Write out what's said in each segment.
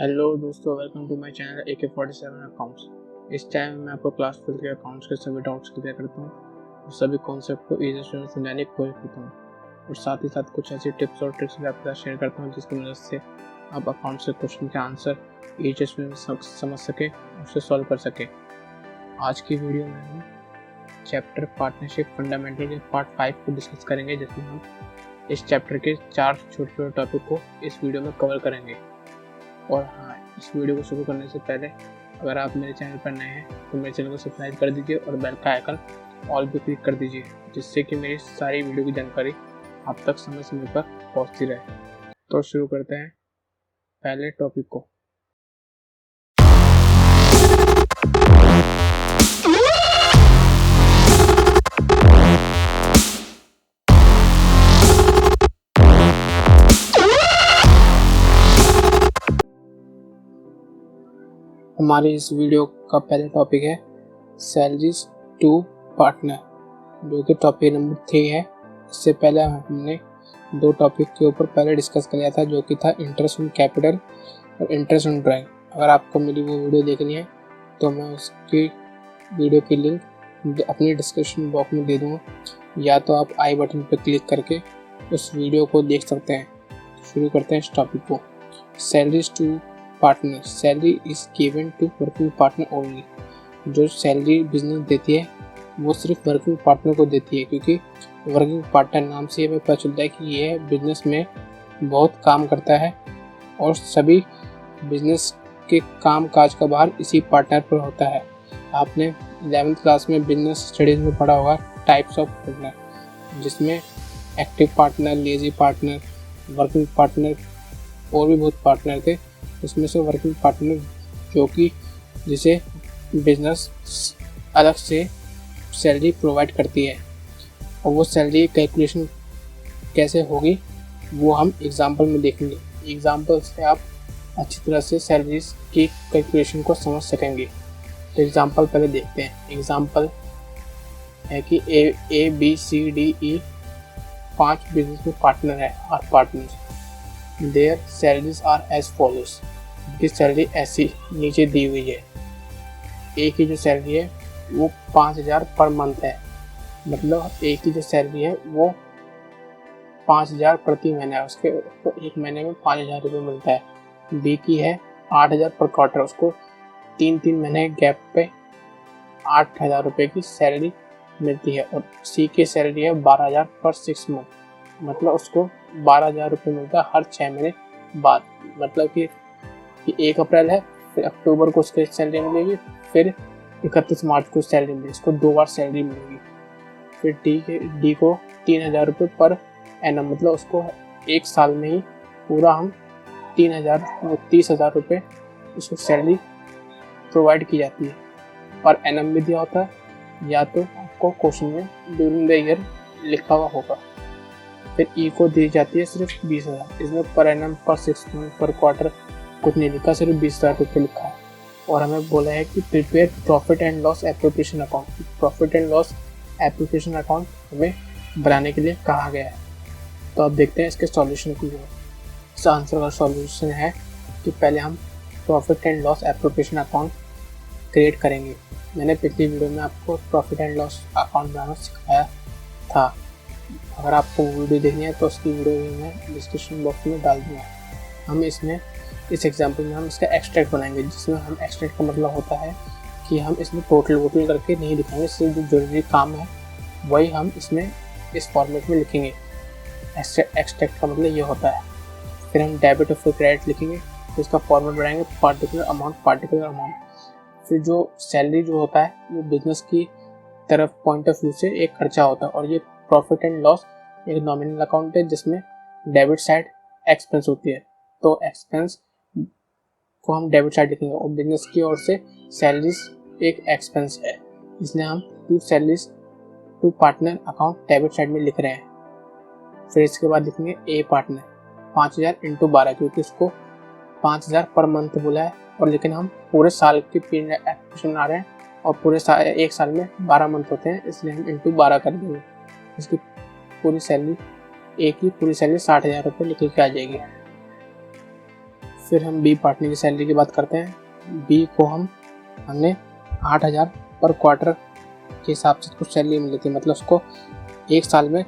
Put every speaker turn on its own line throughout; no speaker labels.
Hello दोस्तों, welcome to my channel AK47 accounts. इस चैनल में मैं आपको क्लास 12 के अकाउंट्स के सभी डाउट्स क्लियर करता हूँ और सभी कॉन्सेप्ट को इजी से समझाने की कोशिश करता हूँ और साथ ही साथ कुछ ऐसी टिप्स और ट्रिक्स भी आपके साथ शेयर करता हूँ जिसकी मदद से आप अकाउंट्स के क्वेश्चन के आंसर इजी में समझ सकें और उसे सॉल्व कर सकें। आज की वीडियो में हम चैप्टर पार्टनरशिप फंडामेंटल के पार्ट 5 को डिस्कस करेंगे, जिसमें हम इस चैप्टर के 4 छोटे टॉपिक को इस वीडियो में कवर करेंगे। और हाँ, इस वीडियो को शुरू करने से पहले अगर आप मेरे चैनल पर नए हैं तो मेरे चैनल को सब्सक्राइब कर दीजिए और बेल का आइकन ऑल पे क्लिक कर दीजिए, जिससे कि मेरी सारी वीडियो की जानकारी आप तक समय समय पर पहुंचती रहे। तो शुरू करते हैं पहले टॉपिक को। हमारी इस वीडियो का पहला टॉपिक है सैलरीज टू पार्टनर, जो कि टॉपिक नंबर 3 है। इससे पहले हमने 2 टॉपिक के ऊपर पहले डिस्कस किया था, जो कि था इंटरेस्ट ऑन कैपिटल और इंटरेस्ट ऑन ड्राइंग। अगर आपको मेरी वो वीडियो देखनी है तो मैं उसकी वीडियो की लिंक अपनी डिस्क्रिप्शन बॉक्स में दे दूँगा, या तो आप आई बटन पर क्लिक करके उस वीडियो को देख सकते हैं। शुरू करते हैं इस टॉपिक को। Salaries to partner, salary is given to working partner only. जो सैलरी बिजनेस देती है वो सिर्फ वर्किंग पार्टनर को देती है, क्योंकि वर्किंग पार्टनर नाम से हमें पता चलता है कि यह बिजनेस में बहुत काम करता है और सभी बिजनेस के काम काज का भार इसी पार्टनर पर होता है। आपने 11th क्लास में बिजनेस स्टडीज में पढ़ा होगा टाइप्स ऑफ पार्टनर, जिसमें active partner, lazy partner, working partner और भी बहुत पार्टनर थे। उसमें से वर्किंग पार्टनर जो कि जिसे बिजनेस अलग से सैलरी प्रोवाइड करती है, और वो सैलरी कैलकुलेशन कैसे होगी वो हम एग्जांपल में देखेंगे। एग्जांपल से आप अच्छी तरह से सैलरीज की कैलकुलेशन को समझ सकेंगे। तो एग्जांपल पहले देखते हैं। एग्जांपल है कि A B C D E 5 business में पार्टनर है और partners. Their salaries are as follows. की सैलरी ऐसी नीचे दी हुई है। ए की जो सैलरी है वो 5,000 पर मंथ है, मतलब ए की जो सैलरी है वो 5,000 प्रति महीना है, उसके तो एक महीने में 5,000 रुपये मिलता है। बी की है 8,000 पर क्वार्टर, उसको 3 महीने गैप पे 8,000 रुपये की सैलरी मिलती है। और सी की सैलरी है 12,000 पर 6 मंथ, मतलब उसको 12,000 रुपये मिलता है हर 6 महीने बाद। मतलब कि 1 अप्रैल है, फिर अक्टूबर को उसकी सैलरी मिलेगी, फिर 31 मार्च को सैलरी मिलेगी। इसको 2 बार सैलरी मिलेगी। फिर डी को 3,000 रुपये पर एनम, मतलब उसको एक साल में ही पूरा हम 30,000 रुपये उसको सैलरी प्रोवाइड की जाती है। पर एनम भी दिया होता है, या तो आपको क्वेश्चन में ड्यूरिंग द ईयर लिखा हुआ होगा। फिर ई को दी जाती है सिर्फ 20,000। इसमें पर एनम, पर 6 मंथ, पर क्वार्टर कुछ नहीं लिखा, सिर्फ 20,000 रुपये लिखा है। और हमें बोला है कि prepare profit and loss appropriation account. Profit and loss appropriation account हमें बनाने के लिए कहा गया है। तो अब देखते हैं इसके सॉल्यूशन की। इस आंसर का सॉल्यूशन है कि पहले हम profit and loss appropriation account create करेंगे। मैंने पिछली वीडियो में आपको प्रॉफिट एंड लॉस अकाउंट बनाना सिखाया था। अगर आपको वीडियो देखनी है तो उसकी वीडियो भी मैं डिस्क्रिप्शन बॉक्स में डाल दूँगा। हम इसमें इस एग्जाम्पल में हम इसका एक्सट्रैक्ट बनाएंगे, जिसमें हम एक्सट्रैक्ट का मतलब होता है कि हम इसमें टोटल वोटल करके नहीं लिखेंगे, सिर्फ जो जरूरी काम है वही हम इसमें इस फॉर्मेट में लिखेंगे। एक्सट्रैक्ट का मतलब ये होता है। फिर हम डेबिट और फिर क्रेडिट लिखेंगे, फिर इसका फॉर्मेट बनाएंगे पार्टिकुलर अमाउंट। फिर जो सैलरी जो होता है वो बिजनेस की तरफ पॉइंट ऑफ व्यू से एक खर्चा होता है, और ये प्रॉफिट एंड लॉस एक नॉमिनल अकाउंट है जिसमें डेबिट साइड एक्सपेंस होती है। तो एक्सपेंस को हम डेबिट साइड लिखेंगे, और बिजनेस की ओर से सैलरीज एक एक्सपेंस है, इसलिए हम to salaries to partner account debit side में लिख रहे हैं। फिर इसके बाद लिखेंगे ए पार्टनर 5,000 × 12, क्योंकि उसको 5,000 पर मंथ बोला है, और लेकिन हम पूरे साल की पीरियड एप्लीकेशन आ रहे हैं और पूरे एक साल में 12 मंथ होते हैं, इसलिए हम × 12 कर देंगे। इसकी पूरी सैलरी, ए की पूरी सैलरी 60,000 रुपये निकल के आ जाएगी। फिर हम बी पार्टनर की सैलरी की बात करते हैं। बी को हमने 8,000 पर क्वार्टर के हिसाब से कुछ सैलरी मिली थी, मतलब उसको एक साल में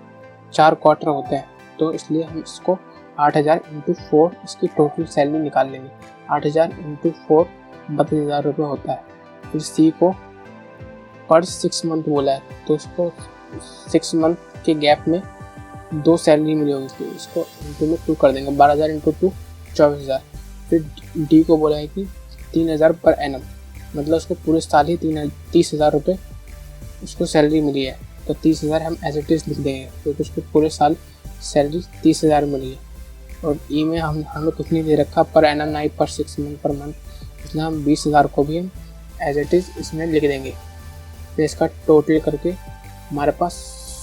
4 क्वार्टर होते हैं, तो इसलिए हम इसको 8,000 इंटू 4 इसकी टोटल सैलरी निकाल लेंगे। 8,000 इंटू 4 32,000 रुपये होता है। फिर सी को पर 6 मंथ बोला है, तो उसको 6 मंथ के गैप में 2 सैलरी मिली होगी, तो इसको इंटू में 2 कर देंगे। 12,000 इंटू 2 24,000। फिर डी को बोला है कि 3,000 पर एनम, मतलब उसको पूरे साल ही 30,000 रुपये उसको सैलरी मिली है, तो 30,000 हम एज इट इज़ लिख देंगे क्योंकि उसको पूरे साल सैलरी 30,000 मिली है। और ई में हमें कुछ नहीं दे रखा पर एनम, ना ही पर 6 मंथ पर मंथ, इसलिए हम 20,000 को भी हम एज इट इज़ इसमें लिख देंगे। फिर इसका टोटल करके हमारे पास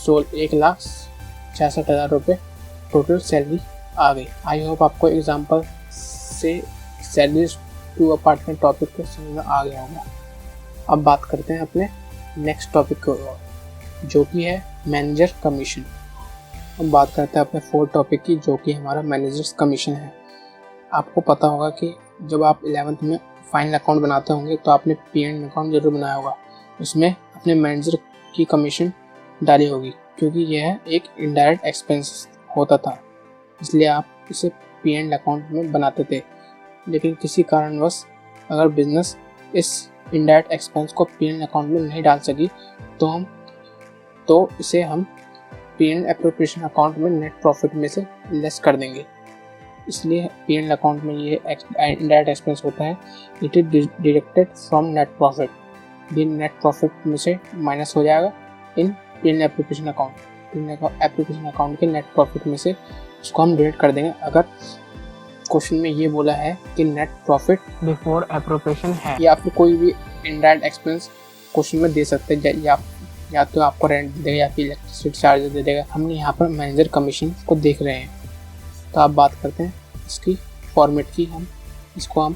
1,66,000 रुपये टोटल सैलरी आ गई। आई होप आपको एग्जांपल से salaries to a partner topic को समझ में आ गया होगा। अब बात करते हैं अपने नेक्स्ट टॉपिक की ओर, जो कि है मैनेजर कमीशन। अब बात करते हैं अपने 4th टॉपिक की, जो कि हमारा मैनेजर्स कमीशन है। आपको पता होगा कि जब आप 11th में फाइनल अकाउंट बनाते होंगे तो आपने P&L अकाउंट जरूर बनाया होगा, उसमें अपने मैनेजर की कमीशन डाली होगी, क्योंकि यह एक इनडायरेक्ट एक्सपेंस होता था, इसलिए आप इसे P&L अकाउंट में बनाते थे। लेकिन किसी कारणवश अगर बिजनेस इस इनडायरेक्ट एक्सपेंस को P&L अकाउंट में नहीं डाल सकी तो इसे हम P&L एप्रोप्रिएशन अकाउंट में नेट प्रॉफिट में से लेस कर देंगे। इसलिए P&L अकाउंट में ये इनडायरेक्ट एक्सपेंस होता है, it is deducted from net profit. ये नेट प्रॉफिट में से माइनस हो जाएगा इन P&L appropriation account. P&L appropriation account के नेट प्रॉफिट में से उसको हम डिडक्ट कर देंगे। अगर क्वेश्चन में ये बोला है कि नेट प्रॉफिट बिफोर एप्रोप्रिएशन है, या फिर कोई भी इनडायरेक्ट एक्सपेंस क्वेश्चन में दे सकते हैं, या तो आपको रेंट दे देगा या फिर इलेक्ट्रिसिटी चार्जेस दे देगा। हमने यहाँ पर मैनेजर कमीशन को देख रहे हैं, तो आप बात करते हैं इसकी फॉर्मेट की। इसको हम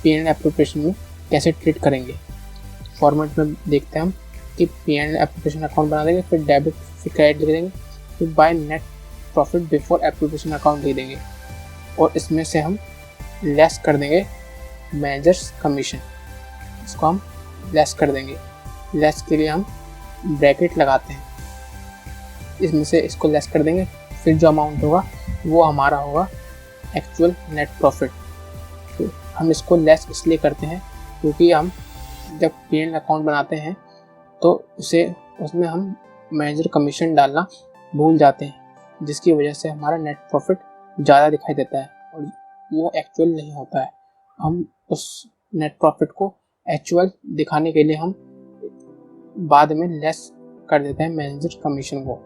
P&L एप्रोप्रिएशन में कैसे ट्रीट करेंगे। फॉर्मेट में देखते हैं हम कि P&L एप्रोप्रिएशन अकाउंट बना देंगे, फिर डेबिट फिर क्रेडिट लिख देंगे, फिर by net profit before appropriation account लिख देंगे, और इसमें से हम लेस कर देंगे मैनेजर्स कमीशन। इसको हम लेस कर देंगे। लेस के लिए हम ब्रैकेट लगाते हैं, इसमें से इसको लेस कर देंगे, फिर जो अमाउंट होगा वो हमारा होगा एक्चुअल नेट प्रॉफिट। तो हम इसको लेस इसलिए करते हैं क्योंकि हम जब P&L अकाउंट बनाते हैं तो उसमें हम मैनेजर कमीशन डालना भूल जाते हैं, जिसकी वजह से हमारा नेट प्रॉफिट ज़्यादा दिखाई देता है और वो एक्चुअल नहीं होता है। हम उस नेट प्रॉफिट को एक्चुअल दिखाने के लिए हम बाद में लेस कर देते हैं मैनेजर कमीशन को,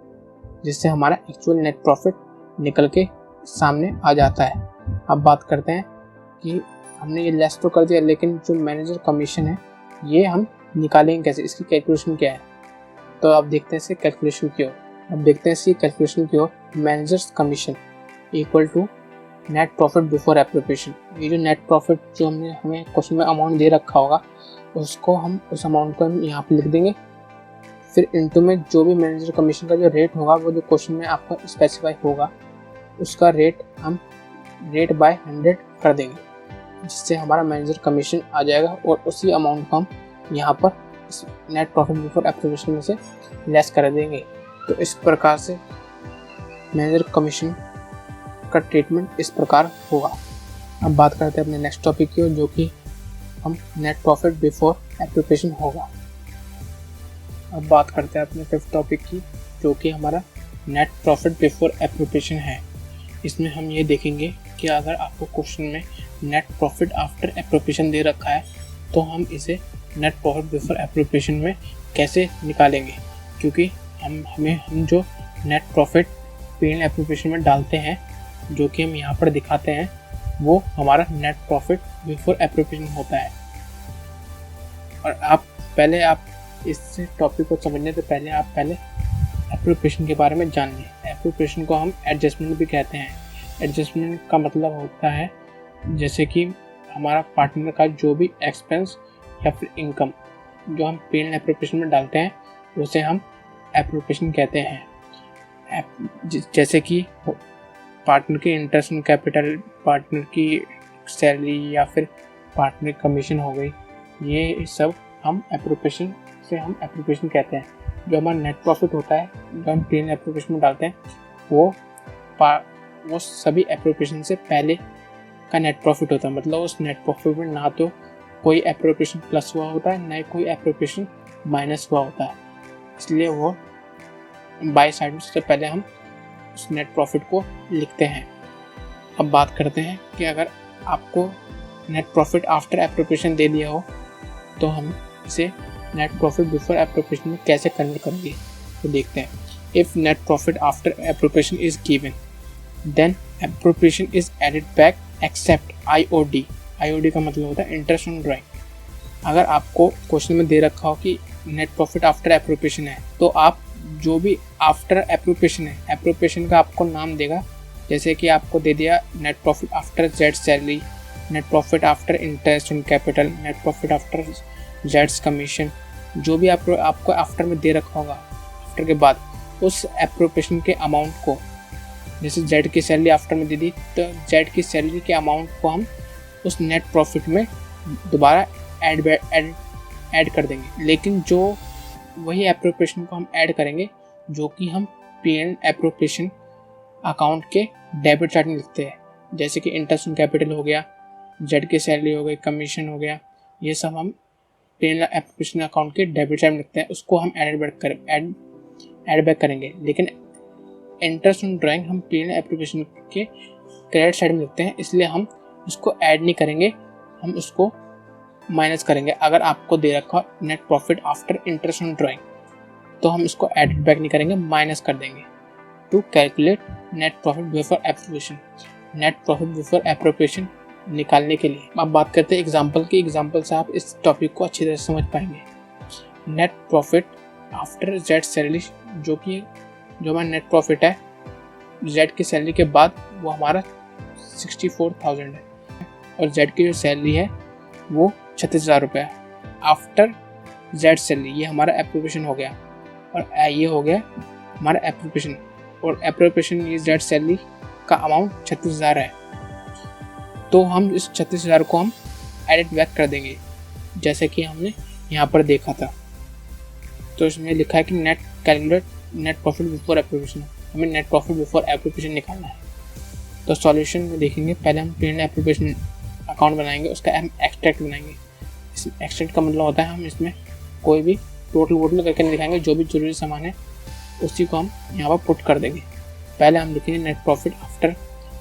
जिससे हमारा एक्चुअल नेट प्रॉफिट निकल के सामने आ जाता है। अब बात करते हैं कि हमने ये लेस तो कर दिया, लेकिन जो मैनेजर कमीशन है ये हम निकालेंगे कैसे, इसकी कैलकुलेशन क्या है। तो आप देखते हैं इसकी कैलकुलेशन की ओर। अब देखते हैं इसकी कैलकुलेशन की ओर। Manager's commission equal to net profit before appropriation. ये जो नेट प्रॉफिट जो हमें क्वेश्चन में अमाउंट दे रखा होगा, उसको हम उस अमाउंट को हम यहाँ पे लिख देंगे, फिर इनटू में जो भी मैनेजर कमीशन का जो रेट होगा वो जो क्वेश्चन में आपका स्पेसिफाई होगा उसका रेट हम रेट बाय 100 कर देंगे, जिससे हमारा मैनेजर कमीशन आ जाएगा, और उसी अमाउंट को हम यहाँ पर इस नेट प्रॉफिट बिफोर एप्रोप्रिएशन में से लेस कर देंगे। तो इस प्रकार से मैनेजर कमीशन का ट्रीटमेंट इस प्रकार होगा। अब बात करते हैं अपने नेक्स्ट टॉपिक की, जो कि हम नेट प्रॉफिट बिफोर एप्रोप्रिएशन होगा। अब बात करते हैं अपने 5th टॉपिक की, जो कि हमारा नेट प्रॉफिट बिफोर एप्रोप्रिएशन है। इसमें हम ये देखेंगे कि अगर आपको क्वेश्चन में नेट प्रॉफिट आफ्टर एप्रोप्रिएशन दे रखा है तो हम इसे नेट प्रॉफिट बिफोर एप्रोप्रिएशन में कैसे निकालेंगे, क्योंकि हम जो नेट प्रॉफिट P&L एप्रोप्रिएशन में डालते हैं, जो कि हम यहाँ पर दिखाते हैं, वो हमारा नेट प्रॉफिट बिफोर एप्रोप्रिएशन होता है। और आप इस टॉपिक को समझने से पहले आप एप्रोप्रिएशन के बारे में जान लें। एप्रोप्रिएशन को हम एडजस्टमेंट भी कहते हैं। एडजस्टमेंट का मतलब होता है जैसे कि हमारा पार्टनर का जो भी एक्सपेंस या फिर इनकम जो हम P&L एप्रोप्रिएशन में डालते हैं उसे हम एप्रोप्रिएशन कहते हैं। जैसे कि पार्टनर की इंटरेस्ट ऑन कैपिटल, पार्टनर की सैलरी या फिर पार्टनर कमीशन हो गई, ये सब हम एप्रोप्रिएशन से हम एप्रोप्रिएशन कहते हैं। जो हमारा नेट प्रॉफिट होता है जो हम P&L एप्रोप्रिएशन में डालते हैं वो सभी एप्रोप्रिएशन से पहले का नेट प्रॉफिट होता है। मतलब उस नेट प्रॉफिट में ना तो कोई एप्रोप्रिएशन प्लस हुआ होता है ना ही कोई एप्रोप्रिएशन माइनस हुआ होता है, इसलिए वो बाई साइड में सबसे पहले हम उस नेट प्रॉफिट को लिखते हैं। अब बात करते हैं कि अगर आपको नेट प्रॉफिट आफ्टर एप्रोप्रिएशन दे दिया हो तो हम इसे नेट प्रॉफिट बिफोर एप्रोप्रिएशन में कैसे कन्वर्ट करेंगे, तो देखते हैं। If net profit after appropriation is given then appropriation is added back except IOD। IOD का मतलब होता है इंटरेस्ट ऑन ड्राइंग। अगर आपको क्वेश्चन में दे रखा हो कि नेट प्रॉफिट आफ्टर एप्रोप्रिएशन है तो आप जो भी आफ्टर एप्रोप्रिएशन है, एप्रोप्रिएशन का आपको नाम देगा। जैसे कि आपको दे दिया net profit after Z salary, net profit after interest on capital, net profit after Jades commission, जो भी आपको आफ्टर में दे रखा होगा, आफ्टर के बाद उस एप्रोप्रिएशन के अमाउंट को, जैसे जेड की सैलरी आफ्टर में दे दी तो जेड की सैलरी के अमाउंट को हम उस नेट प्रॉफिट में दोबारा ऐड कर देंगे। लेकिन जो वही एप्रोप्रिएशन को हम ऐड करेंगे जो कि हम P&L एप्रोप्रिएशन अकाउंट के डेबिट साइड में लिखते हैं। जैसे कि इंटरेस्ट ऑन कैपिटल हो गया, जेड की सैलरी हो गई, कमीशन हो गया, ये सब हम P&L एप्रोप्रिएशन अकाउंट के डेबिट साइड में लिखते हैं, उसको हम ऐड बैक करेंगे। लेकिन इंटरेस्ट ऑन ड्राइंग हम P&L एप्रोप्रिएशन के क्रेडिट साइड में लिखते हैं, इसलिए हम उसको ऐड नहीं करेंगे, हम उसको माइनस करेंगे। अगर आपको दे रखा net profit after interest on drawing तो हम इसको एडिट बैक नहीं करेंगे, माइनस कर देंगे to calculate net profit before appropriation. Net profit before appropriation निकालने के लिए अब बात करते हैं एग्जाम्पल की। एग्जाम्पल से आप इस टॉपिक को अच्छी तरह से समझ पाएंगे। Net profit after Z salary, जो हमारा नेट प्रॉफिट है जेड की सैलरी के बाद, वो हमारा 64,000 है और जेड की जो सैलरी है वो 36,000 रुपये है। आफ्टर जेड सैलरी ये हमारा एप्रोप्रिएशन हो गया और ये हो गया हमारा एप्रोप्रिएशन, और एप्रोप्रिएशन ये जेड सैलरी का अमाउंट 36,000 है। तो हम इस 36,000 को हम एडिट बैक कर देंगे जैसे कि हमने यहाँ पर देखा था। तो इसमें लिखा है कि net calculate net profit before appropriation, हमें नेट प्रॉफिट बिफोर एप्रोप्रिएशन निकालना है। तो सॉल्यूशन में देखेंगे, पहले हम P&L एप्रोप्रिएशन अकाउंट बनाएंगे, उसका हम एक्सट्रैक्ट बनाएंगे। इस एक्सट्रैक्ट का मतलब होता है हम इसमें कोई भी टोटल वोटल करके नहीं दिखाएंगे, जो भी जरूरी सामान है उसी को हम यहाँ पर पुट कर देंगे। पहले हम लिखेंगे net profit after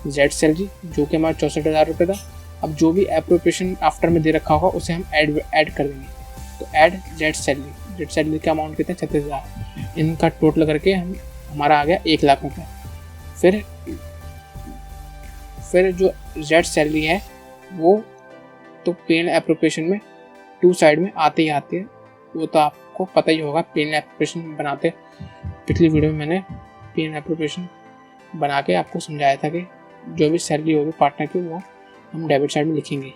Z salary, जो कि हमारा 64,000 रुपये था। अब जो भी एप्रोप्रिएशन आफ्टर में दे रखा होगा उसे हम ऐड कर देंगे। तो ऐड जेड सैलरी का अमाउंट कितना, 36,000, इनका टोटल करके हमारा आ गया 1,00,000 रुपये। फिर जो जेड सैलरी है वो तो P&L एप्रोप्रिएशन में टू साइड में आते ही आती है, वो तो आपको पता ही होगा। P&L एप्रोप्रिएशन बनाते पिछली वीडियो में मैंने P&L एप्रोप्रिएशन बना के आपको समझाया था कि जो भी सैलरी होगी पार्टनर की वो हम डेबिट साइड में लिखेंगे।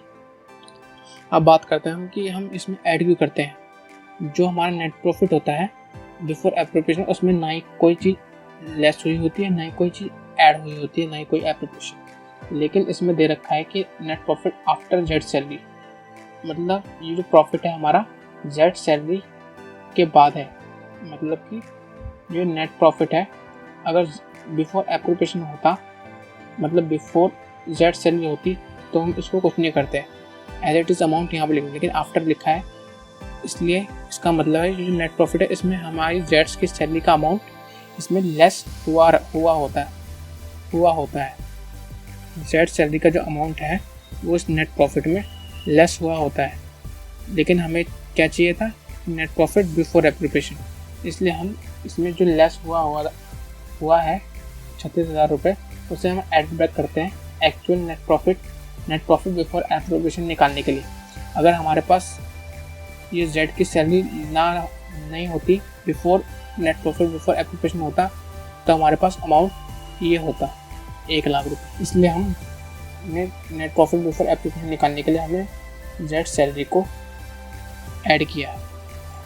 अब बात करते हैं कि हम इसमें ऐड क्यों करते हैं। जो हमारा नेट प्रॉफिट होता है बिफोर एप्रोप्रिएशन, उसमें ना ही कोई चीज़ लेस हुई होती है, ना ही कोई चीज़ ऐड हुई होती है, ना ही कोई एप्रोप्रिएशन। लेकिन इसमें दे रखा है कि net profit after Z salary, मतलब ये जो प्रॉफिट है हमारा जेड सैलरी के बाद है। मतलब कि जो नेट प्रॉफिट है अगर बिफोर एप्रोप्रिएशन होता, मतलब बिफोर जेड सैलरी होती, तो हम इसको कुछ नहीं करते, एज इट इज़ अमाउंट यहाँ पर लिखेंगे। लेकिन आफ्टर लिखा है, इसलिए इसका मतलब है जो नेट प्रॉफिट है इसमें हमारी जेड्स की सैलरी का अमाउंट इसमें लेस हुआ होता है। जेड सैलरी का जो अमाउंट है वो इस नेट प्रॉफिट में लेस हुआ होता है। लेकिन हमें क्या चाहिए था, नेट प्रॉफिट बिफोर एप्रोप्रिएशन, इसलिए हम इसमें जो लेस हुआ है 36,000 रुपये, उसे हम ऐड बैक करते हैं actual net profit before appropriation निकालने के लिए। अगर हमारे पास ये जेड की सैलरी नहीं होती, before net profit before appropriation होता, तो हमारे पास अमाउंट ये होता 1,00,000 रुपये। इसलिए हम नेट प्रॉफिट बिफोर एप्रोप्रिएशन निकालने के लिए हमें जेड सैलरी को ऐड किया।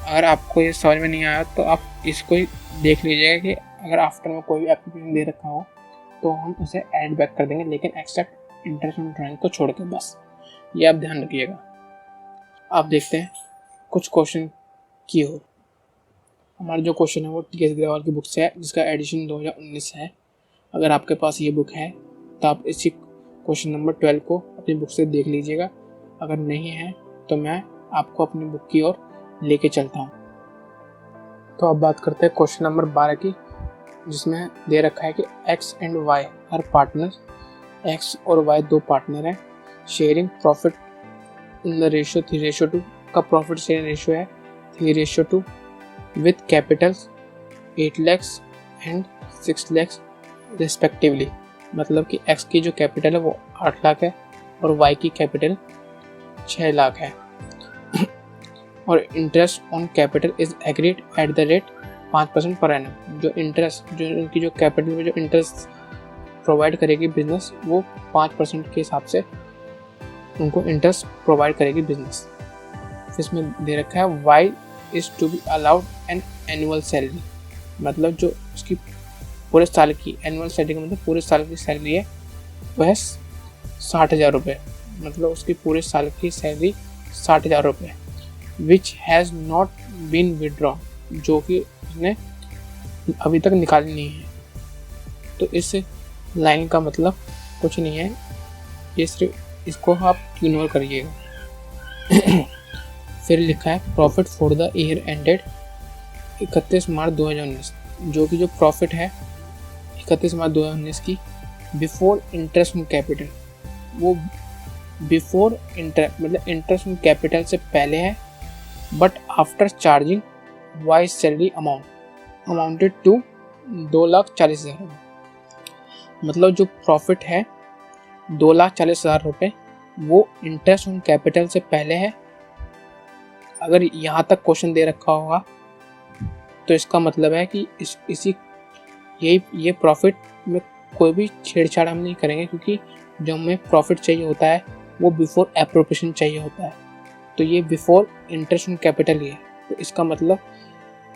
अगर आपको ये समझ में नहीं आया तो आप इसको ही देख लीजिएगा कि अगर आफ्टर में कोई भी एप्रोप्रिएशन दे रखा हो तो हम उसे ऐड बैक कर देंगे, लेकिन एक्सेप्ट इंटरेस्ट ऑन ड्राइंग को छोड़ के, बस ये आप ध्यान रखिएगा। आप देखते हैं कुछ क्वेश्चन की ओर। हमारा जो क्वेश्चन है वो टी.एस. अग्रवाल की बुक से है, जिसका एडिशन 2019 है। अगर आपके पास ये बुक है तो आप इसी क्वेश्चन नंबर 12 को अपनी बुक से देख लीजिएगा। अगर नहीं है तो मैं आपको अपनी बुक की ओर लेके चलता हूँ। तो अब बात करते हैं क्वेश्चन नंबर 12 की, जिसमें दे रखा है कि x and y are partner. x और y दो पार्टनर हैं, sharing profit in the ratio 3:2 का प्रॉफिट शेयरिंग रेशियो है 3:2 with capitals 8 lakh and 6 lakh respectively. मतलब कि x की जो कैपिटल है वो 8 लाख है और y की कैपिटल 6 लाख है। और interest on capital is agreed at the rate 5% per annum. जो इंटरेस्ट, जो उनकी जो कैपिटल में जो इंटरेस्ट प्रोवाइड करेगी बिजनेस, वो 5% के हिसाब से उनको इंटरेस्ट प्रोवाइड करेगी बिजनेस। इसमें दे रखा है Y is to be allowed an annual salary. मतलब जो उसकी पूरे साल की एनुअल सैलरी का मतलब पूरे साल की सैलरी है वह है 60,000 रुपये। मतलब उसकी पूरे साल की सैलरी 60,000 रुपये। Which has not been withdraw, जो कि उसने अभी तक निकाली नहीं है। तो इस लाइन का मतलब कुछ नहीं है, ये सिर्फ इसको आप इग्नोर करिएगा। फिर लिखा है profit for the year ended 31 March 2019, जो कि जो प्रॉफिट है 31 मार्च 2019 की बिफोर इंटरेस्ट ऑन कैपिटल, वो बिफोर इंटरेस्ट मतलब इंटरेस्ट ऑन कैपिटल से पहले है, but after charging Y's salary amounted to 2,40,000। मतलब जो प्रॉफिट है 2,40,000 रुपये वो इंटरेस्ट ऑन कैपिटल से पहले है। अगर यहाँ तक क्वेश्चन दे रखा होगा तो इसका मतलब है कि ये प्रॉफिट में कोई भी छेड़छाड़ हम नहीं करेंगे, क्योंकि जो हमें प्रॉफिट चाहिए होता है वो बिफोर एप्रोप्रिएशन चाहिए होता है। तो ये बिफोर इंटरेस्ट ऑन कैपिटल ही है। तो इसका मतलब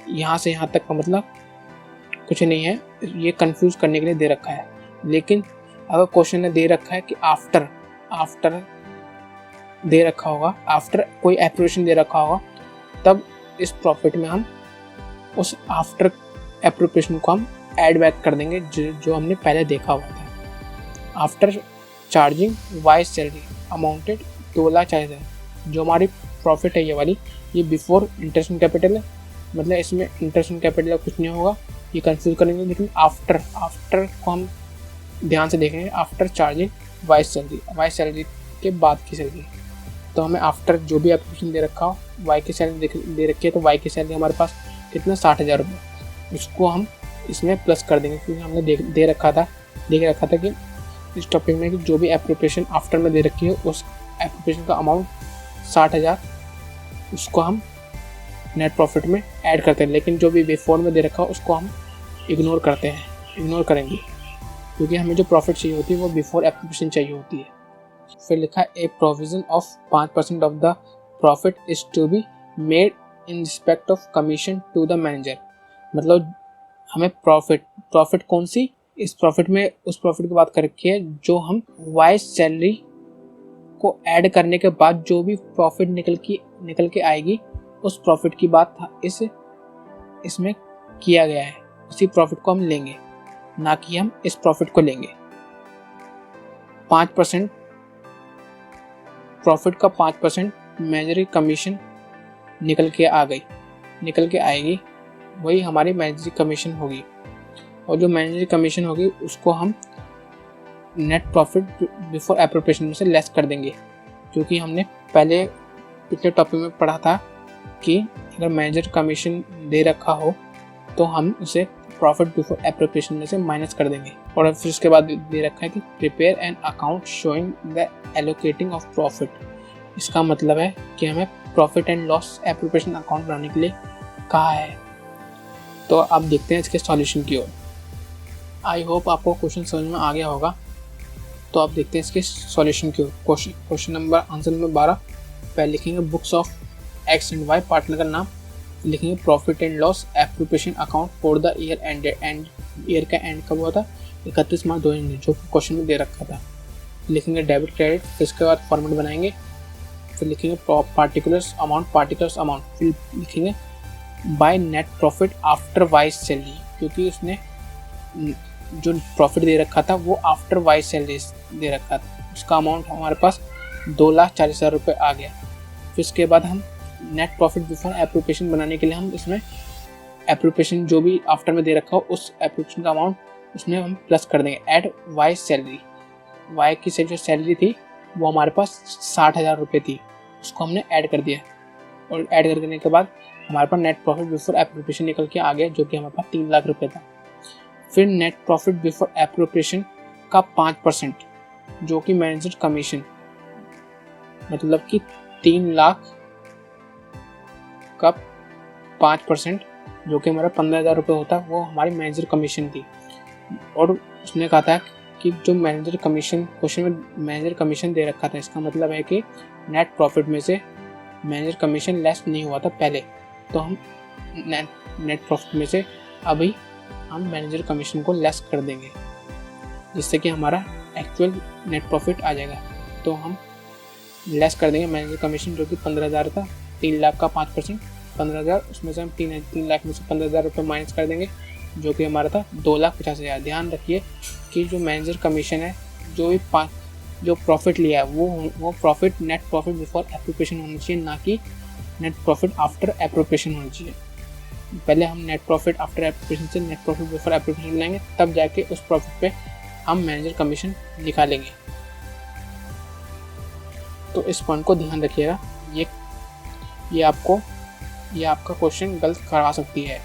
यहाँ से यहाँ तक का मतलब कुछ नहीं है, ये कंफ्यूज करने के लिए दे रखा है। लेकिन अगर क्वेश्चन ने दे रखा है कि आफ्टर दे रखा होगा, आफ्टर कोई एप्रोप्रिएशन दे रखा होगा, तब इस प्रॉफिट में हम उस आफ्टर एप्रोप्रिएशन को हम ऐड बैक कर देंगे जो हमने पहले देखा हुआ था। After charging Y's salary amounted 2,40,000, जो हमारी प्रॉफिट है ये वाली, ये बिफोर इंटरेस्ट ऑन कैपिटल है। मतलब इसमें इंटरेस्ट ऑन कैपिटल कुछ नहीं होगा, ये कंफ्यूज करेंगे। लेकिन आफ्टर को हम ध्यान से देखेंगे, आफ्टर चार्जिंग वाइज सैलरी के बाद की सैलरी। तो हमें आफ्टर जो भी एप्लीकेशन दे रखा हो, वाई की सैलरी दे रखी है, तो वाई की सैलरी हमारे पास कितना 60,000 रुपये, उसको हम इसमें प्लस कर देंगे, क्योंकि हमने देख रखा था कि इस टॉपिक में कि जो भी एप्रोप्रिएशन आफ्टर में दे रखी है उस एप्रोप्रिएशन का अमाउंट 60,000, उसको हम नेट प्रॉफिट में ऐड करते हैं। लेकिन जो भी बिफोर में दे रखा है उसको हम इग्नोर करेंगे, क्योंकि हमें जो प्रॉफिट चाहिए होती है वो बिफोर एप्रोप्रिएशन चाहिए होती है। फिर लिखा है a provision of 5% of the profit is to be made in respect of commission to the manager. मतलब हमें प्रॉफिट कौन सी, इस प्रॉफिट में उस प्रॉफिट की बात कर रखी है जो हम वाइज सैलरी को ऐड करने के बाद जो भी प्रॉफिट निकल के आएगी, उस प्रॉफिट की बात इसमें किया गया है। उसी प्रॉफिट को हम लेंगे, ना कि हम इस प्रॉफिट को लेंगे। 5% प्रॉफिट का 5% मैनेजरी कमीशन निकल के आएगी, वही हमारी मैनेजरी कमीशन होगी। और जो मैनेजरी कमीशन होगी उसको हम नेट प्रॉफिट बिफोर एप्रोप्रिएशन में से लेस कर देंगे, क्योंकि हमने पिछले टॉपिक में पढ़ा था कि अगर मैनेजर कमीशन दे रखा हो तो हम उसे प्रॉफिट बिफोर एप्रोप्रिएशन में से माइनस कर देंगे। और फिर उसके बाद दे रखा है कि prepare an account showing the allocating of profit. इसका मतलब है कि हमें profit and loss appropriation account बनाने के लिए कहा है। तो अब देखते हैं इसके सॉल्यूशन की ओर। आई होप आपको क्वेश्चन समझ में आ गया होगा। तो आप देखते हैं इसके सॉल्यूशन की ओर। क्वेश्चन नंबर आंसर नंबर 12, पहले लिखेंगे books of X and Y, partner का नाम लिखेंगे profit and loss appropriation account for the year end year का एंड कब हुआ था 31 मार्च 2019, जो क्वेश्चन में दे रखा था। लिखेंगे डेबिट क्रेडिट, फिर इसके बाद फॉर्मेट बनाएंगे, फिर लिखेंगे पार्टिकुलर्स अमाउंट, फिर लिखेंगे by net profit after wise salary, क्योंकि उसने जो प्रॉफिट दे रखा था वो आफ्टर वाइज सैलरी दे रखा था। उसका अमाउंट हमारे पास 2,40,000 रुपये आ गया। फिर इसके बाद हम नेट प्रॉफिट बिफोर एप्रोप्रिएशन बनाने के लिए हम इसमें एप्रोप्रिएशन जो भी आफ्टर में दे रखा हो उस एप्रोप्रिएशन का अमाउंट उसमें हम प्लस कर देंगे। ऐड वाई सैलरी, वाई की जो सैलरी थी वो हमारे पास 60,000 रुपये थी, उसको हमने ऐड कर दिया, और ऐड कर देने के बाद हमारे पास नेट प्रॉफिट बिफोर एप्रोप्रिएशन निकल के आ गया, जो कि हमारे पास 3 लाख रुपये था। फिर नेट प्रॉफिट बिफोर एप्रोप्रिएशन का 5% जो कि मैनेजर कमीशन, मतलब कि 3 लाख का 5% जो कि हमारा 15,000 रुपये होता है, वो हमारी मैनेजर कमीशन थी। और उसने कहा था कि जो मैनेजर कमीशन, क्वेश्चन में मैनेजर कमीशन दे रखा था, इसका मतलब है कि नेट प्रॉफिट में से मैनेजर कमीशन लेस नहीं हुआ था पहले, तो हम नेट प्रॉफिट में से अभी हम मैनेजर कमीशन को लेस कर देंगे, जिससे कि हमारा एक्चुअल नेट प्रॉफिट आ जाएगा। तो हम लेस कर देंगे मैनेजर कमीशन जो कि 15,000 था, 3 लाख का 5% 15,000, उसमें से हम 3 लाख में से 15,000 रुपये माइनस कर देंगे, जो कि हमारा था 2,50,000। ध्यान रखिए कि जो मैनेजर कमीशन है, जो प्रॉफिट लिया है वो profit net profit before appropriation होना चाहिए, ना कि नेट प्रॉफिट आफ्टर एप्रोप्रिएशन होना चाहिए। पहले हम नेट प्रॉफिट आफ्टर एप्रोप्रिएशन से नेट प्रॉफिट बिफोर एप्रोप्रिएशन बनाएंगे, तब जाके उस प्रॉफिट पे हम मैनेजर कमीशन निकालेंगे। तो इस पॉइंट को ध्यान रखिएगा, ये आपका क्वेश्चन गलत करवा सकती है।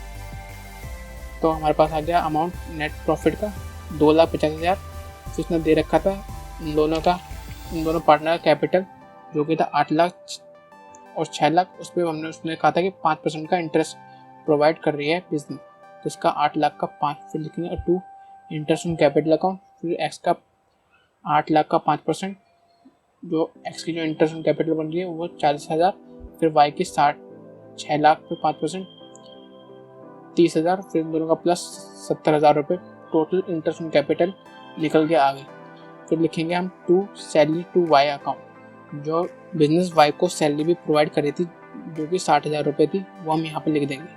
तो हमारे पास आ गया अमाउंट नेट प्रॉफिट का 2,50,000, जिसने दे रखा था इन दोनों पार्टनर का कैपिटल जो कि था 8 लाख और 6 लाख। उस पर उसने कहा था कि 5% का इंटरेस्ट प्रोवाइड कर रही है बिजनेस, तो इसका 8 लाख का 5 फिर लिखेंगे, और 2 इंटरेस्ट ऑन कैपिटल अकाउंट, फिर एक्स का 8 लाख का 5%, जो एक्स की जो इंटरेस्ट ऑन कैपिटल बन रही है वो 40,000, फिर वाई की 6 लाख पे 5% 30,000, फिर इन दोनों का प्लस 70,000 रुपये, टोटल इंटरेस्ट ऑन कैपिटल निकल के आ गई। फिर लिखेंगे हम to salary to Y account, जो बिजनेस वाई को सैलरी भी प्रोवाइड कर रही थी जो कि 60,000 रुपये थी, वो हम यहाँ पर लिख देंगे।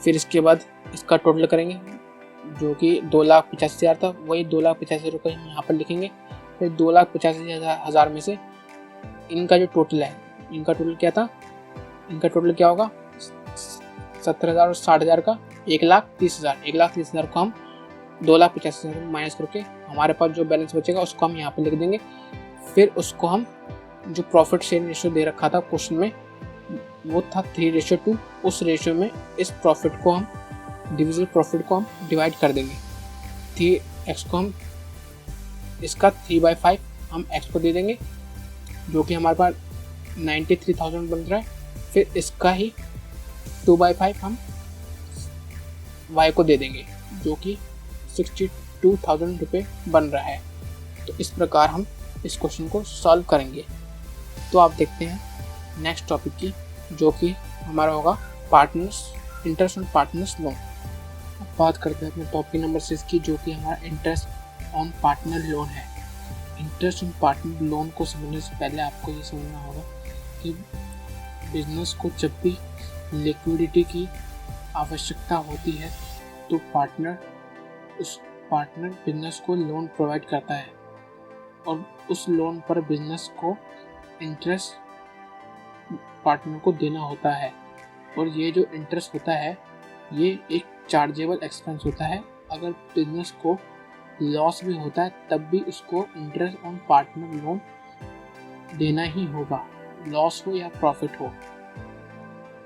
फिर इसके बाद इसका टोटल करेंगे जो कि 2,85,000 था, वही 2,85,000 रुपये हम यहाँ पर लिखेंगे। फिर 2,85,000 में से इनका जो टोटल है, इनका टोटल क्या था, इनका टोटल क्या होगा 70,000 और 60,000 का 1,30,000। 1,30,000 को हम 2,85,000 में माइनस करके हमारे पास जो बैलेंस बचेगा उसको हम यहाँ पे लिख देंगे। फिर उसको हम जो प्रॉफिट शेयर रेशियो दे रखा था क्वेश्चन में वो था 3:2, उस रेशियो में इस प्रॉफिट को हम डिविजिबल प्रॉफिट को हम डिवाइड कर देंगे। 3x को हम इसका 3/5 हम x को दे देंगे जो कि हमारे पास 93,000 बन रहा है। फिर इसका ही 2/5 हम y को दे देंगे जो कि 62,000 रुपये बन रहा है। तो इस प्रकार हम इस क्वेश्चन को सॉल्व करेंगे। तो आप देखते हैं नेक्स्ट टॉपिक की, जो कि हमारा होगा partners, interest on partners loan. अब बात करते हैं अपने टॉपिक नंबर 6 की, जो कि हमारा इंटरेस्ट ऑन पार्टनर लोन है। इंटरेस्ट ऑन पार्टनर लोन को समझने से पहले आपको ये समझना होगा कि बिजनेस को जब भी लिक्विडिटी की आवश्यकता होती है तो उस पार्टनर बिजनेस को लोन प्रोवाइड करता है, और उस लोन पर बिजनेस को इंटरेस्ट पार्टनर को देना होता है। और ये जो इंटरेस्ट होता है ये एक चार्जेबल एक्सपेंस होता है। अगर बिजनेस को लॉस भी होता है तब भी उसको इंटरेस्ट ऑन पार्टनर लोन देना ही होगा, लॉस हो या प्रॉफिट हो।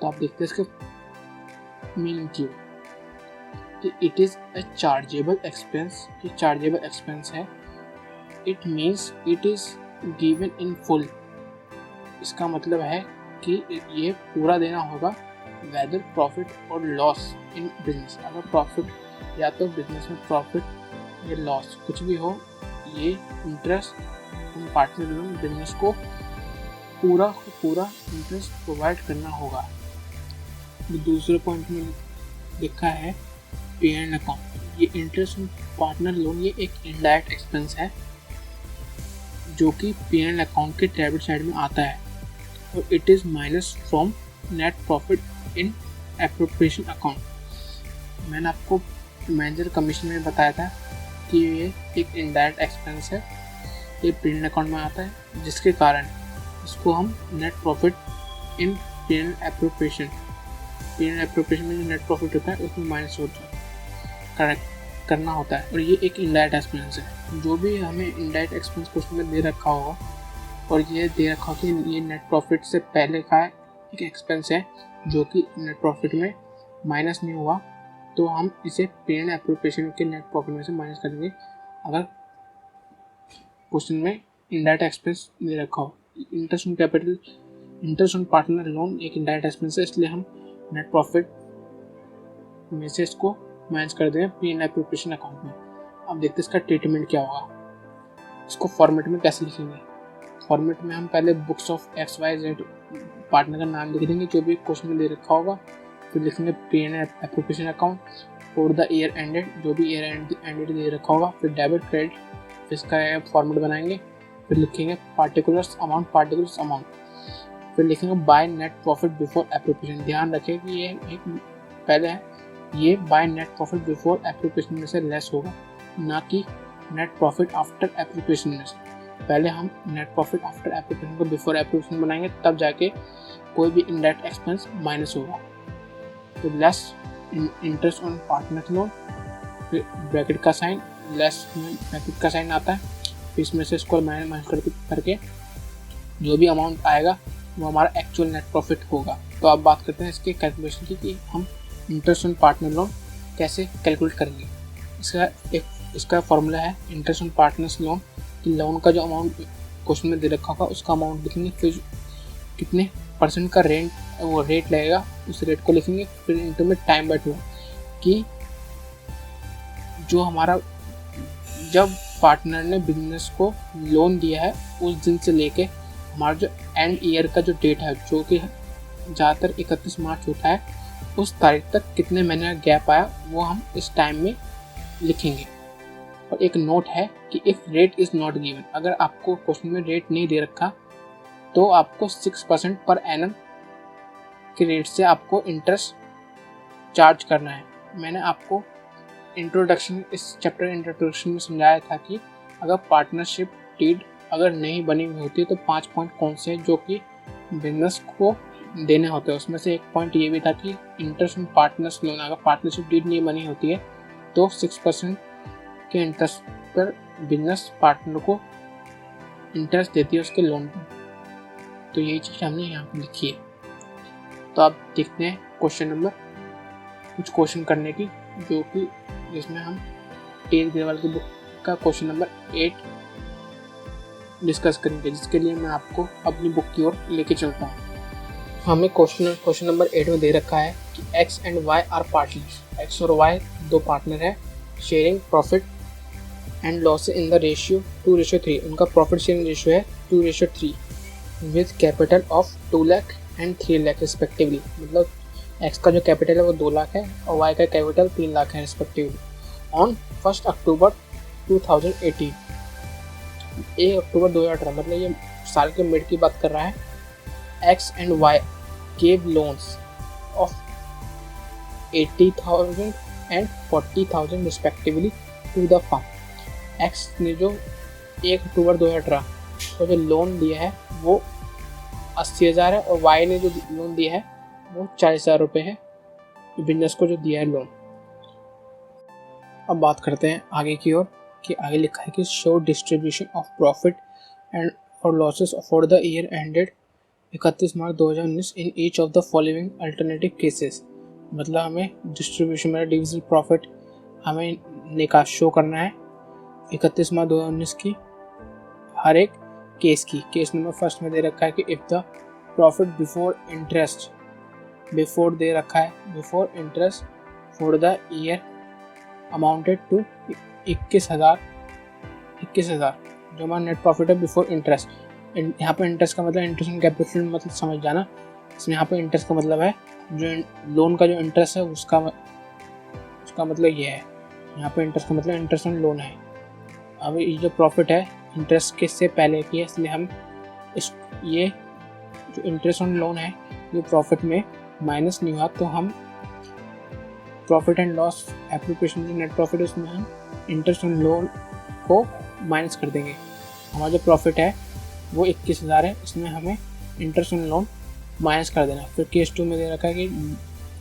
तो आप देखते हैं इसके मीनिंग क्यों कि it is a chargeable expense. ये चार्जेबल एक्सपेंस है। It means it is given in full. इसका मतलब है कि ये पूरा देना होगा वेदर प्रॉफिट और लॉस इन बिजनेस। अगर प्रॉफिट या तो बिजनेस में प्रॉफिट या लॉस कुछ भी हो, ये interest on partner loan business को पूरा इंटरेस्ट प्रोवाइड करना होगा। दूसरे पॉइंट में लिखा है P&L अकाउंट। ये इंटरेस्ट ऑन पार्टनर लोन ये एक इनडायरेक्ट एक्सपेंस है जो कि P&L अकाउंट के डेबिट साइड में आता है, और it is minus from net profit in appropriation account. मैंने आपको मैनेजर कमीशन में बताया था कि ये एक इनडायरेक्ट एक्सपेंस है, ये P&L अकाउंट में आता है, जिसके कारण इसको हम net profit in P&L appropriation में जो नेट प्रॉफिट होता है उसमें माइनस होता है, करेक्ट करना होता है, और ये एक इनडायरेक्ट एक्सपेंस है। जो भी हमें इनडायरेक्ट एक्सपेंस क्वेश्चन में दे रखा होगा और ये दे रखा कि ये नेट प्रॉफिट से पहले का एक एक्सपेंस है जो कि नेट प्रॉफिट में माइनस नहीं हुआ, तो हम इसे P&L एप्रोप्रिएशन के नेट प्रॉफिट में से माइनस करेंगे अगर क्वेश्चन में इनडायरेक्ट एक्सपेंस दे रखा हो। इंटरेस्ट ऑन पार्टनर लोन एक इनडायरेक्ट एक्सपेंस है, इसलिए हम नेट प्रॉफिट में से इसको माइनस कर देंगे P&L एप्रोप्रिएशन अकाउंट में। अब देखते हैं इसका ट्रीटमेंट क्या होगा, इसको फॉर्मेट में कैसे लिखेंगे। फॉर्मेट में हम पहले बुक्स ऑफ XYZ पार्टनर का नाम लिख देंगे जो भी क्वेश्चन में दे रखा होगा, फिर लिखेंगे P&L appropriation account for the year ended, जो भी ईयर एंडेड दे रखा होगा, फिर डेबिट क्रेडिट, फिर इसका फॉर्मेट बनाएंगे, फिर लिखेंगे पार्टिकुलर्स अमाउंट, फिर लिखेंगे by net profit before appropriation. ध्यान रखें कि ये एक पहले है, ये by net profit before appropriation में से लेस होगा, ना कि नेट प्रॉफिट आफ्टर एप्रोप्रिएशन में से। पहले हम नेट प्रॉफिट आफ्टर एप्रोप्रिएशन को बिफोर एप्रोप्रिएशन बनाएंगे, तब जाके कोई भी इनडायरेक्ट एक्सपेंस माइनस होगा। तो less interest on partner loan, फिर ब्रैकेट का साइन, लेस में ब्रैकेट का साइन आता है, फिर इसमें से इसको माइनस करके जो भी अमाउंट आएगा वो हमारा एक्चुअल नेट प्रॉफिट होगा। तो अब बात करते हैं इसके कैलकुलेशन की कि हम इंटरेस्ट ऑन पार्टनर लोन कैसे कैलकुलेट करेंगे। इसका फॉर्मूला है इंटरेस्ट ऑन पार्टनर्स लोन, कि लोन का जो अमाउंट क्वेश्चन में दे रखा होगा उसका अमाउंट लिखेंगे, फिर कितने परसेंट का रेट लगेगा उस रेट को लिखेंगे, फिर इंटू में टाइम बाय 2, कि जो हमारा जब पार्टनर ने बिजनेस को लोन दिया है उस दिन से लेके हमारा जो एंड ईयर का जो डेट है, जो कि ज़्यादातर 31 मार्च होता है, उस तारीख तक कितने महीने का गैप आया वो हम इस टाइम में लिखेंगे। और एक नोट है कि if rate is not given, अगर आपको क्वेश्चन में रेट नहीं दे रखा तो आपको 6% पर एनम के रेट से आपको इंटरेस्ट चार्ज करना है। मैंने आपको इस चैप्टर इंट्रोडक्शन में समझाया था कि अगर पार्टनरशिप डीड अगर नहीं बनी हुई होती तो 5 पॉइंट कौन से हैं जो कि बिजनेस को देने होते हैं। उसमें से एक पॉइंट ये भी था कि इंटरेस्ट ऑन पार्टनर्स लोन, अगर पार्टनरशिप डीड नहीं बनी होती है तो 6% के इंटरेस्ट पर बिजनेस पार्टनर को इंटरेस्ट देती है उसके लोन पर। तो यही चीज़ हमने यहाँ पर लिखी है। तो आप देखते हैं कुछ क्वेश्चन करने की, जो कि जिसमें हम 10th लेवल की बुक का क्वेश्चन नंबर 8 डिस्कस करेंगे, जिसके लिए मैं आपको अपनी बुक की ओर लेके चलता हूँ। हमें क्वेश्चन नंबर 8 में दे रखा है कि X and Y are partners, X और Y दो पार्टनर हैं, sharing profit and loss in the ratio 2:3। उनका प्रॉफिट शेयरिंग रेशियो है 2:3 with capital of 2 lakh and 3 lakh respectively. मतलब X का जो कैपिटल है वो 2 लाख है और Y का कैपिटल 3 लाख है रिस्पेक्टिवली। ऑन 1 अक्टूबर 2018, 1 अक्टूबर 2018, मतलब ये साल के मिड की बात कर रहा है। X and Y gave loans of 80,000 and 40,000 respectively to the firm। X ने जो 1 अक्टूबर 2018 को जो लोन दिया है वो 80,000 है और Y ने जो लोन दिया है वो 40,000 रुपये है, बिजनेस को जो दिया है लोन। अब बात करते हैं आगे की ओर कि आगे लिखा है कि show distribution of profit and और losses for the year ended 31 March 2019 in each of the following alternative cases. मतलब हमें डिस्ट्रीब्यूशन में डिविजन प्रॉफिट हमें निकाल शो करना है 31 मार्च 2019 की हर एक केस की। केस नंबर फर्स्ट में दे रखा है कि if the profit before interest दे रखा है before interest for the year amounted to 21,000, जो हमारा नेट प्रॉफिट है बिफोर इंटरेस्ट। यहाँ पर इंटरेस्ट का मतलब इंटरेस्ट ऑन कैपिटल मतलब समझ जाना। इसमें यहाँ पर इंटरेस्ट का मतलब है जो लोन का जो इंटरेस्ट है उसका मतलब ये है। यहाँ पर इंटरेस्ट का मतलब इंटरेस्ट ऑन लोन है। अब ये जो प्रॉफिट है इंटरेस्ट के से पहले की है, इसलिए हम ये जो इंटरेस्ट ऑन लोन है ये प्रॉफिट में माइनस नहीं हुआ, तो हम प्रॉफिट एंड लॉस एप्लीकेशन में नेट प्रॉफिट, उसमें हम इंटरेस्ट ऑन लोन को माइनस कर देंगे। हमारा जो प्रॉफिट है वो 21,000 है, इसमें हमें इंटरेस्ट ऑन लोन माइनस कर देना। फिर केस 2 में दे रखा है कि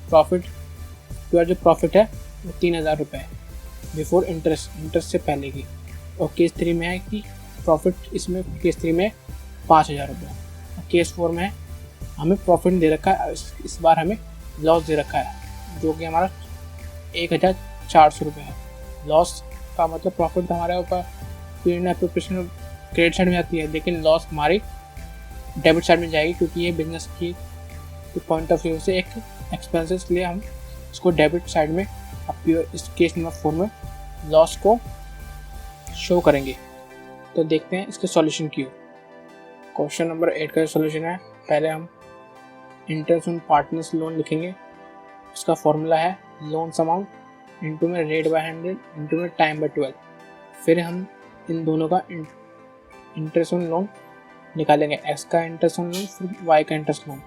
प्रॉफिट जो प्रॉफिट है वो 3,000 रुपये है बिफोर इंटरेस्ट से पहले की। और केस 3 में है कि प्रॉफिट इसमें केस 3 में 5,000 रुपये। और केस 4 में हमें प्रॉफिट दे रखा है, इस बार हमें लॉस दे रखा है जो कि हमारा 1,400 रुपये है। लॉस का मतलब प्रॉफिट हमारे ऊपर पीरियड एप्लीकेशन क्रेडिट साइड में आती है, लेकिन लॉस हमारी डेबिट साइड में जाएगी, क्योंकि ये बिजनेस की पॉइंट ऑफ व्यू से एक एक्सपेंसेस, इसलिए हम इसको डेबिट साइड में इस केस नंबर 4 में लॉस को शो करेंगे। तो देखते हैं इसके सॉल्यूशन की। क्वेश्चन नंबर 8 का सॉल्यूशन है, पहले हम इंटरेस्ट ऑन पार्टनर्स लोन लिखेंगे। इसका फॉर्मूला है लोन्स अमाउंट इंटू में रेट बाय 100 इंटू में टाइम बाय 12। फिर हम इन दोनों का इंटरेस्ट ऑन लोन निकालेंगे, एक्स का इंटरेस्ट ऑन लोन फिर वाई का इंटरेस्ट लोन।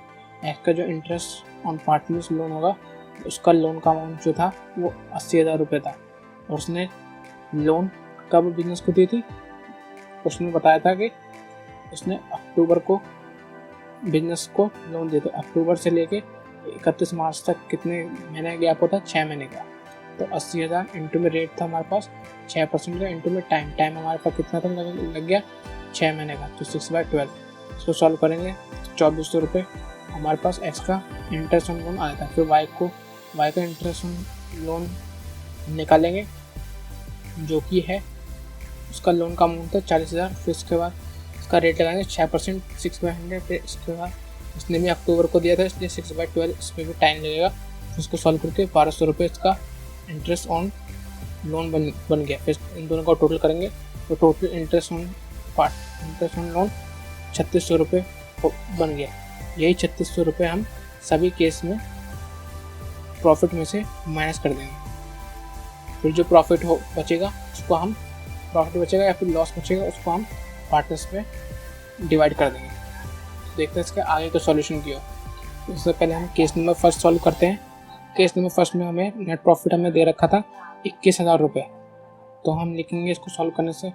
एक्स का जो इंटरेस्ट ऑन पार्टनर्स लोन होगा उसका लोन का अमाउंट जो था वो 80,000 रुपये था, और उसने लोन कब बिजनेस को दी थी, उसने बताया था कि उसने अक्टूबर को बिजनेस को लोन दिया था। अक्टूबर से लेके 31 मार्च तक कितने महीने गैप होता है, 6 महीने का। तो 80,000 इंटू में रेट था हमारे पास 6% का, इंटू में टाइम हमारे पास कितना था लग गया 6 महीने का, तो 6/12। इसको सॉल्व करेंगे 2,400 रुपये हमारे पास एक्स का इंटरेस्ट ऑन लोन आया था। फिर वाई का इंटरेस्ट ऑन लोन निकालेंगे जो कि है उसका लोन का अमाउंट था 40,000। फिर इसके बाद इसका रेट लगाएंगे 6% 6/100। फिर इसके बाद इसने भी अक्टूबर को दिया था, इसलिए 6/12 इसमें भी टाइम लगेगा। फिर उसको सॉल्व करके 1,200 रुपये इसका इंटरेस्ट ऑन लोन बन गया। फिर इन दोनों का टोटल करेंगे तो टोटल इंटरेस्ट ऑन लोन 3,600 रुपये बन गया। यही 3,600 रुपये हम सभी केस में प्रॉफिट में से माइनस कर देंगे। फिर जो प्रॉफिट बचेगा उसको हम या फिर लॉस बचेगा उसको हम पार्टनर्स में डिवाइड कर देंगे। तो देखते हैं इसके आगे का सॉल्यूशन की हो। इससे पहले हम केस नंबर फर्स्ट सॉल्व करते हैं। केस नंबर फर्स्ट में हमें नेट प्रॉफिट हमें दे रखा था 21,000 रुपये। तो हम लिखेंगे इसको सॉल्व करने से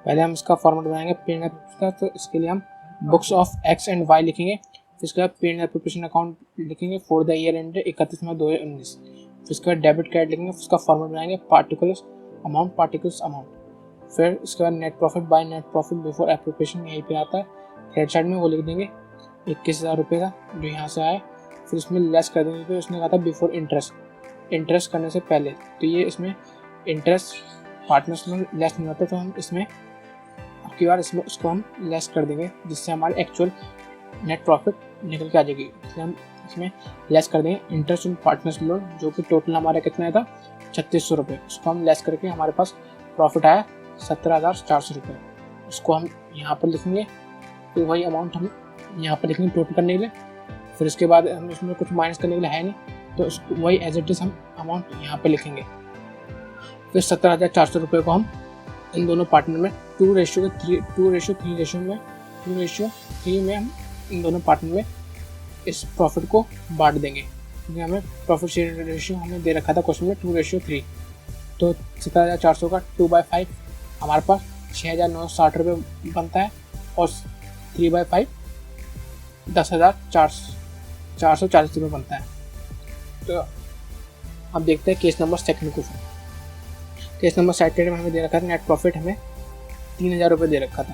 पहले हम इसका फॉर्मेट बनाएंगे पीएनएल का। तो इसके लिए हम books of X and Y लिखेंगे। फिर इसके बाद पीएनएल प्रिपरेशन अकाउंट लिखेंगे फॉर द ईयर एंड 31 मई 2019। फिर इसके बाद डेबिट क्रेडिट लिखेंगे, उसका फॉर्मेट बनाएंगे पार्टिकुलर्स अमाउंट। फिर इसके बाद net profit by net profit before application यहीं पे आता है। क्रेडिट साइड में वो लिख देंगे 21,000 रुपये का जो यहाँ से आया। फिर इसमें लेस कर देंगे, तो इसने कहा था बिफोर इंटरेस्ट करने से पहले। तो ये इसमें इंटरेस्ट पार्टनर्स में लेस नहीं होता, तो हम इसमें अब की बार इसमें उसको हम लेस कर देंगे जिससे हमारे एक्चुअल नेट प्रॉफिट निकल के आ जाएगी। इसलिए हम इसमें लेस कर देंगे इंटरेस्ट इन पार्टनर्स लोन जो कि टोटल हमारा कितना था 3,600 रुपये। उसको हम लेस करके हमारे पास प्रॉफिट आया 17,400 रुपये। उसको हम यहाँ पर लिखेंगे, तो वही अमाउंट हम यहाँ पर लिखेंगे टोटल करने के लिए। फिर इसके बाद हम इसमें कुछ माइनस करने के लिए है नहीं, तो उसको वही एज इट इज हम अमाउंट यहाँ पर लिखेंगे। फिर 17,400 रुपये को हम इन दोनों पार्टनर में 2:3 में हम इन दोनों पार्टनर में इस प्रॉफिट को बांट देंगे, क्योंकि हमें प्रॉफिट शेयर रेशियो हमें दे रखा था क्वेश्चन में 2:3। तो 17,400 का 2/5 हमारे पास 6,960 रुपये बनता है, और 3/5 10,440 रुपये बनता है। तो अब देखते हैं केस नंबर सेकंड को। केस नंबर सेकंड में हमें दे रखा था नेट प्रॉफिट हमें 3,000 रुपये दे रखा था।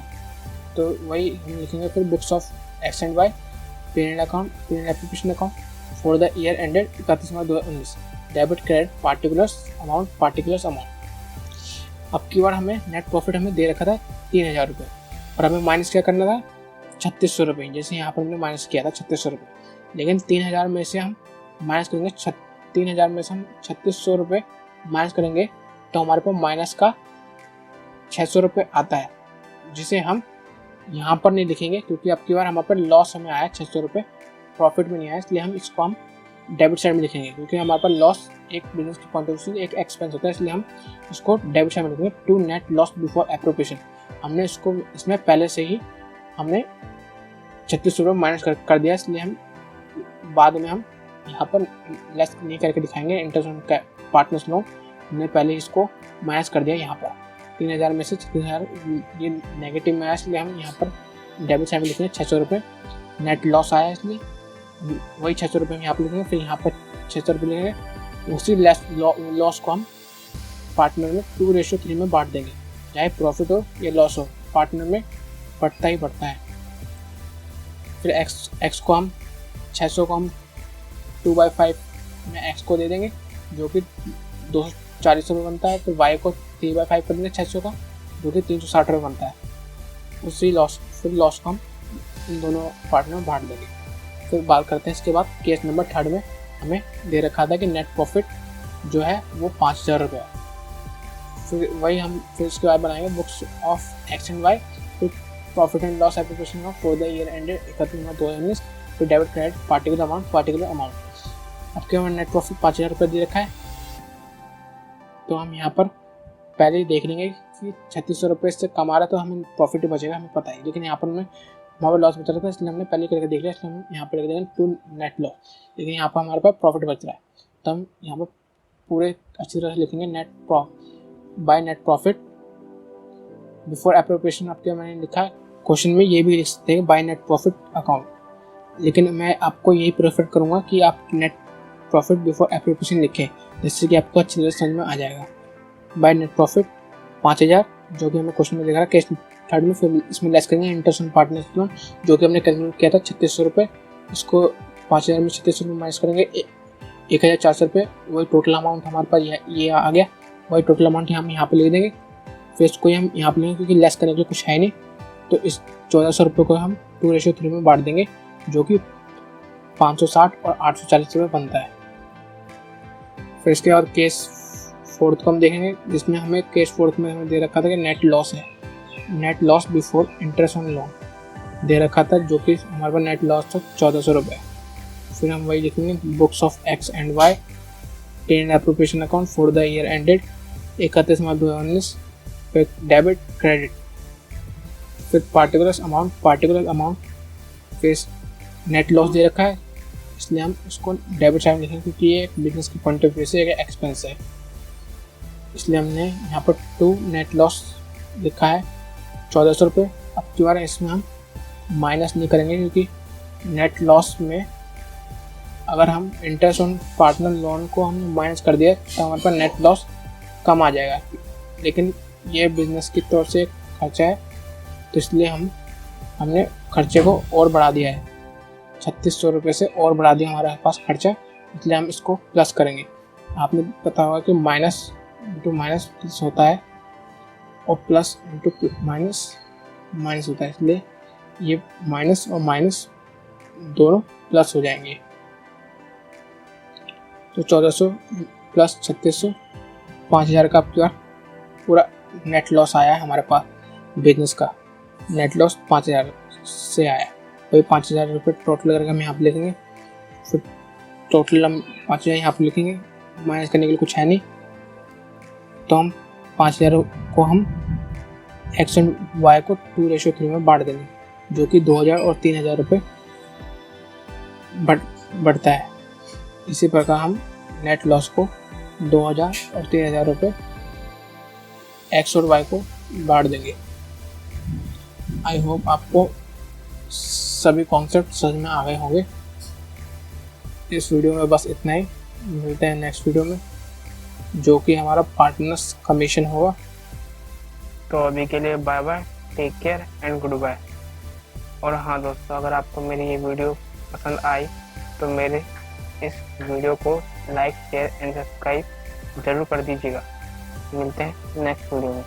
तो वही हम लिखेंगे फिर books of X and Y PNL application account for the year ended 31 March 2019 debit credit particulars amount. अब की बार हमें नेट प्रॉफिट हमें दे रखा था 3,000 रुपये, और हमें माइनस क्या करना था 3,600 रुपये। जैसे यहाँ पर हमने माइनस किया था 3,600 रुपये, लेकिन 3,000 में से हम माइनस करेंगे 3,600 रुपये माइनस करेंगे तो हमारे पास माइनस का 600 रुपये आता है, जिसे हम यहाँ पर नहीं लिखेंगे क्योंकि अब की बार हमारे पर लॉस हमें आया 600 रुपये, प्रॉफिट में नहीं आया, इसलिए हम इसको हम डेबिट साइड में लिखेंगे, क्योंकि हमारे पास लॉस एक बिजनेस की पॉइंट ऑफ व्यू से एक एक्सपेंस होता है, इसलिए हम इसको डेबिट साइड में लिखेंगे। To net loss before appropriation, हमने इसको इसमें पहले से ही हमने 36 रुपये माइनस कर दिया, इसलिए हम बाद में हम यहाँ पर लेस नहीं करके दिखाएंगे। इंटरेस्ट ऑन पार्टनर्स लोन हमने पहले इसको माइनस कर दिया, यहाँ पर 3000 में से 36,000 ये नेगेटिव में आया, इसलिए हम यहाँ पर डेबिट साइड में लिखेंगे 600 रुपये। नेट लॉस आया, इसलिए वही 600 रुपये हम यहाँ पर लिखेंगे, फिर यहाँ पर 600 रुपये लिखेंगे। उसी लॉस को हम पार्टनर में 2:3 में बांट देंगे, चाहे प्रॉफिट हो या लॉस हो, पार्टनर में बढ़ता ही बढ़ता है। फिर एक्स को हम 600 को हम 2/5 में एक्स को दे देंगे, जो कि 240 रुपये बनता है। फिर वाई को 3/5 कर देंगे 600 का, जो कि 360 रुपये बनता है। उसी फिर लॉस को हम इन दोनों पार्टनर में बांट देंगे। फिर बात करते हैं इसके बाद केस नंबर 3 में हमें दे रखा था कि नेट प्रॉफिट जो है वो 5000 रुपये है। फिर वही हम फिर इसके बाद बनाएंगे books of X and Y, फिर profit and loss application of for the year ended 31 March 2019, फिर डेबिट क्रेडिट पार्टिकुलर अमाउंट। आपके हमारे नेट प्रॉफिट 5000 रुपये दे रखा है, तो हम यहाँ पर पहले ही देख लेंगे कि 3600 रुपये से कमा रहा है तो हमें प्रॉफिट बचेगा, हमें पता है। लेकिन यहाँ पर हमें वहाँ पर लॉस बच रहा था, इसलिए हमने पहले करके देख लिया, इसलिए हम यहाँ पर लिख देंगे टू नेट लॉस। लेकिन यहाँ पर हमारे पास प्रॉफिट बच रहा है, तो हम यहाँ पर पूरे अच्छी तरह से लिखेंगे by net profit before appropriation. आपके मैंने लिखा है क्वेश्चन में, ये भी लिख सकते हैं बाय नेट प्रॉफिट अकाउंट, लेकिन मैं आपको यही प्रेफर करूँगा कि आप नेट प्रॉफिट बिफोर एप्रोप्रिएशन लिखें, जिससे कि आपको अच्छी तरह समझ में आ जाएगा। बाय नेट प्रॉफिट 5000, जो कि हमें क्वेश्चन में लिखा है केस 3 में। फिर इसमें लेस करेंगे इंटरेस्ट ऑन पार्टनर्स लोन, जो कि हमने कैलकुलेट किया था 3600 रुपये। इसको 5000 में 3600 रुपये माइनस करेंगे 1400 रुपये, वही टोटल अमाउंट हमारे पास ये आ गया, वही टोटल अमाउंट हम यहाँ पे लिख देंगे। फिर इसको हम यहाँ पे लेंगे, क्योंकि लेस करने के लिए कुछ है नहीं, तो इस 1400 रुपये को हम 2:3 में बांट देंगे, जो कि 560 और 840 रुपये बनता है। फिर इसके बाद केस 4 को हम देखेंगे, जिसमें हमें केस 4 में हमें दे रखा था कि नेट लॉस है, net loss before interest on loan दे रखा था, जो कि हमारे पास नेट लॉस था 1400 रुपये। फिर हम वही लिखेंगे books of X and Y ten appropriation account for the year ended 31 March 2019, फिर डेबिट क्रेडिट, फिर पार्टिकुलर अमाउंट, फिर नेट लॉस दे रखा है, इसलिए हम इसको डेबिट साइड में लिखेंगे, क्योंकि ये बिजनेस के पॉइंट ऑफ व्यू से एक एक्सपेंस है, इसलिए हमने यहाँ पर टू नेट लॉस लिखा है 1400 रुपये। अब दोबारा इसमें हम माइनस नहीं करेंगे, क्योंकि नेट लॉस में अगर हम इंटरेस्ट ऑन पार्टनर लोन को हम माइनस कर दिया तो हमारे पास नेट लॉस कम आ जाएगा, लेकिन ये बिजनेस की तौर से खर्चा है, तो इसलिए हमने खर्चे को और बढ़ा दिया है, 3600 रुपये से और बढ़ा दिया हमारे पास खर्चा, इसलिए हम इसको प्लस करेंगे। आपने पता होगा कि माइनस इंटू माइनस प्लस होता है और प्लस इंटू माइनस होता है, इसलिए ये माइनस और माइनस दोनों प्लस हो जाएंगे। तो 1400 प्लस 3600 5000 का पूरा नेट लॉस आया है हमारे पास। बिजनेस का नेट लॉस 5000 से आया, वही 5000 रुपये टोटल करके हम यहाँ पर लिखेंगे। फिर टोटल हम 5000 यहाँ पर लिखेंगे, माइनस करने के लिए कुछ है नहीं, तो हम 5000 को हम एक्स एंड वाई को 2:3 में बांट देंगे, जो कि 2000 और 3000 रुपये बढ़ता है। इसी प्रकार हम नेट लॉस को 2000 और 3000 रुपये एक्स और वाई को बांट देंगे। आई होप आपको सभी कॉन्सेप्ट समझ में आ गए होंगे। इस वीडियो में बस इतना ही, मिलते हैं नेक्स्ट वीडियो में, जो कि हमारा पार्टनर्स कमीशन होगा।
तो अभी के लिए bye bye, take care and goodbye. और हाँ दोस्तों, अगर आपको मेरी ये वीडियो पसंद आई तो मेरे इस वीडियो को लाइक शेयर एंड सब्सक्राइब ज़रूर कर दीजिएगा। मिलते हैं नेक्स्ट वीडियो में।